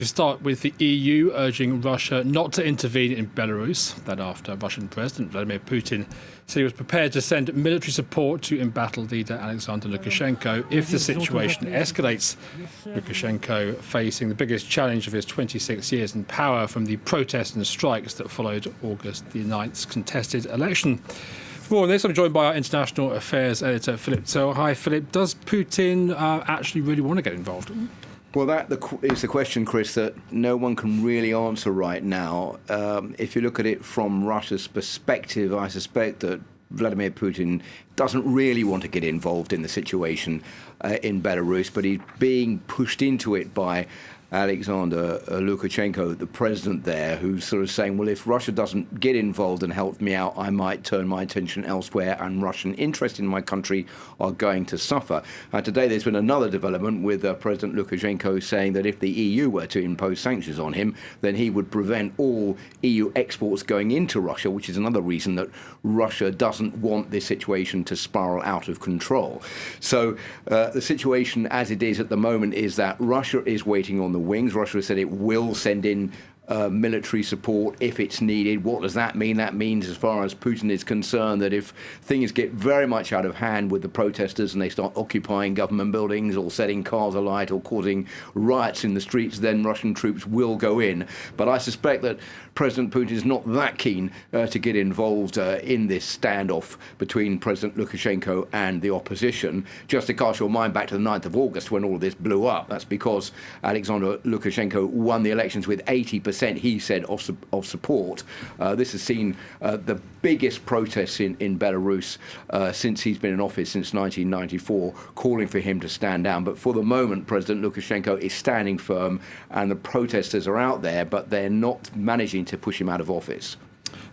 We start with the EU urging Russia not to intervene in Belarus. That after Russian President Vladimir Putin said he was prepared to send military support to embattled leader Alexander Lukashenko if the situation escalates. Lukashenko facing the biggest challenge of his 26 years in power from the protests and strikes that followed August the 9th's contested election. For more on this, I'm joined by our international affairs editor, Philip Turle. Hi, Philip. Does Putin actually really want to get involved? Well, that is the question, Chris, that no one can really answer right now. If you look at it from Russia's perspective, I suspect that Vladimir Putin doesn't really want to get involved in the situation in Belarus, but he's being pushed into it by Alexander Lukashenko, the president there, who's sort of saying, well, if Russia doesn't get involved and help me out, I might turn my attention elsewhere and Russian interests in my country are going to suffer. Today there's been another development with President Lukashenko saying that if the EU were to impose sanctions on him, then he would prevent all EU exports going into Russia, which is another reason that Russia doesn't want this situation to spiral out of control. So the situation as it is at the moment is that Russia is waiting on the wings. Russia has said it will send in military support if it's needed. What does that mean? That means, as far as Putin is concerned, that if things get very much out of hand with the protesters and they start occupying government buildings or setting cars alight or causing riots in the streets, then Russian troops will go in. But I suspect that President Putin is not that keen to get involved in this standoff between President Lukashenko and the opposition. Just to cast your mind back to the 9th of August when all of this blew up, that's because Alexander Lukashenko won the elections with 80%, he said, of support. This has seen the biggest protests in Belarus since he's been in office since 1994, calling for him to stand down. But for the moment, President Lukashenko is standing firm and the protesters are out there, but they're not managing to push him out of office.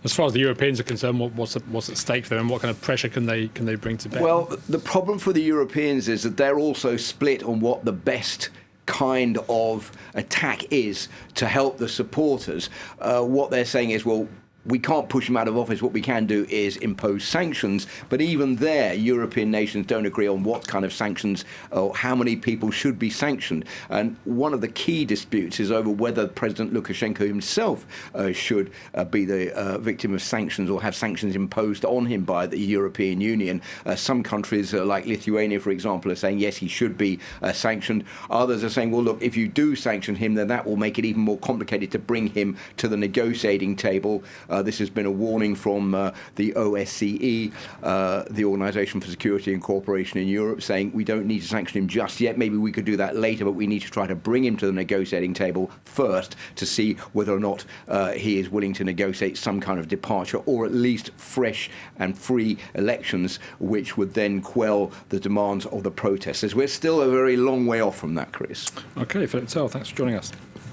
As far as the Europeans are concerned, what's at stake for them and what kind of pressure can they bring to bear? Well, the problem for the Europeans is that they're also split on what the best kind of attack is to help the supporters. What they're saying is, well, we can't push him out of office. What we can do is impose sanctions. But even there, European nations don't agree on what kind of sanctions or how many people should be sanctioned. And one of the key disputes is over whether President Lukashenko himself should be the victim of sanctions or have sanctions imposed on him by the European Union. Some countries, like Lithuania, for example, are saying, yes, he should be sanctioned. Others are saying, well, look, if you do sanction him, then that will make it even more complicated to bring him to the negotiating table. This has been a warning from the OSCE, the Organization for Security and Cooperation in Europe, saying we don't need to sanction him just yet. Maybe we could do that later, but we need to try to bring him to the negotiating table first to see whether or not he is willing to negotiate some kind of departure or at least fresh and free elections, which would then quell the demands of the protesters. We're still a very long way off from that, Chris. OK, Philip Turle, thanks for joining us.